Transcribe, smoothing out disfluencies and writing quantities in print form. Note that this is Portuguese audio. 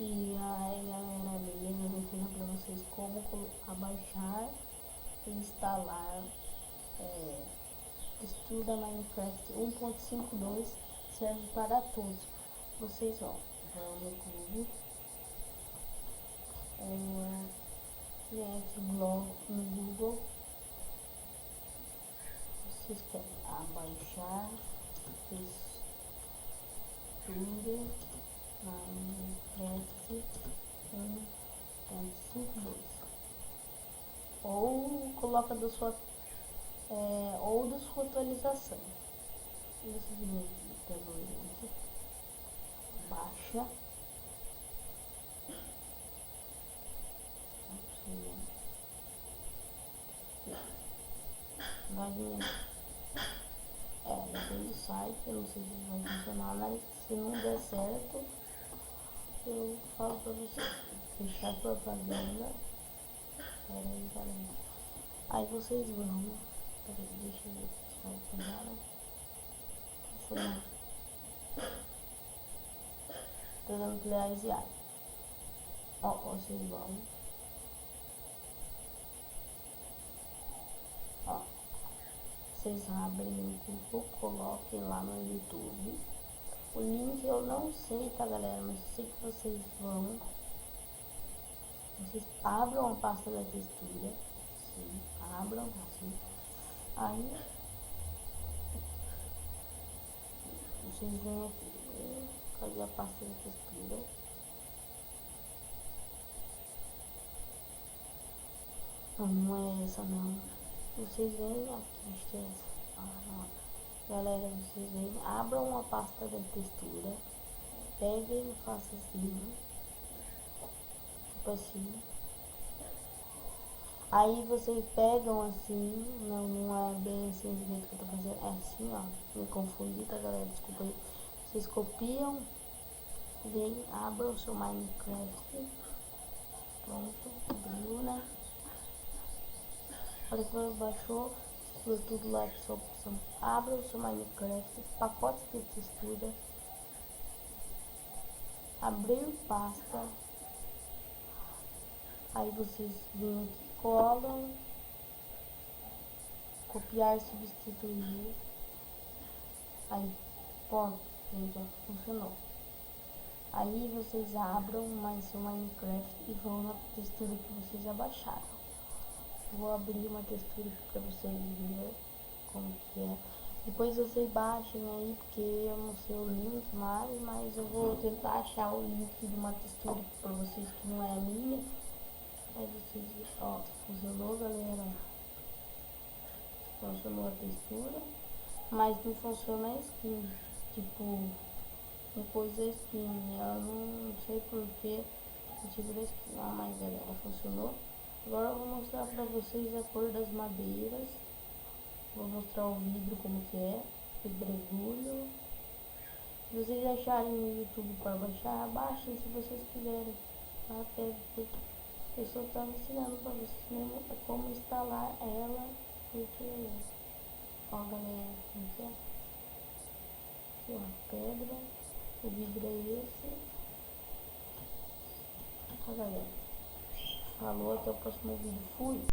E aí galera, beleza? Eu vou ensinar pra vocês como abaixar e instalar Estuda Minecraft 1.52. Serve para todos. Vocês vão no Google, vem aqui no Google, vocês querem abaixar Estuda Minecraft 1.52, ou coloca da sua ou da sua atualização. Vocês vêm aqui pelo link, baixa, vai vir depende do site, eu não sei se vai funcionar, mas se não der certo, eu falo pra vocês, fechar a propaganda. Peraí, galera. Aí vocês vão, peraí, deixa eu ver se vai pegar, funcionar. Tô dando play e ó, vocês vão, ó, vocês abrem o Google, coloquem lá no YouTube. O link eu não sei, tá galera, mas eu sei que vocês abram a pasta da textura, sim, abram assim, aí vocês vêm aqui, cadê a pasta da textura? Não é essa não, vocês vêm aqui, acho que é essa, não. Galera, vocês vêm, abram a pasta da textura, peguem e façam assim, tipo assim. Aí vocês pegam assim, não é bem assim do jeito que eu tô fazendo, é assim, ó, me confundi, tá galera, desculpa aí. Vocês copiam, vem, abram o seu Minecraft, pronto, abriu, né? Olha que baixou, foi tudo lá que sua opção. Abra o seu Minecraft, pacote de textura, abrir pasta, aí vocês vêm aqui, colam, copiar, substituir, aí pronto, gente, ó, funcionou. Aí vocês abram mais seu Minecraft e vão na textura que vocês abaixaram. Vou abrir uma textura aqui pra vocês verem como que é. Depois vocês baixem aí, porque eu não sei o link mais, mas eu vou tentar achar o link de uma textura pra vocês que não é a minha. Aí vocês, ó, funcionou galera, funcionou a textura, mas não funciona a skin, tipo, uma coisa é skin, eu não sei porque o tipo da skin, mas galera, funcionou. Agora eu vou mostrar pra vocês a cor das madeiras, vou mostrar o vidro como que é, pedregulho. Se vocês acharem no YouTube para baixar, baixem se vocês quiserem, até porque eu só estava ensinando pra vocês mesmo como instalar ela, porque, ó galera, como que é? Aqui ó, pedra, o vidro é esse, tá galera? Falou, até o próximo vídeo, fui!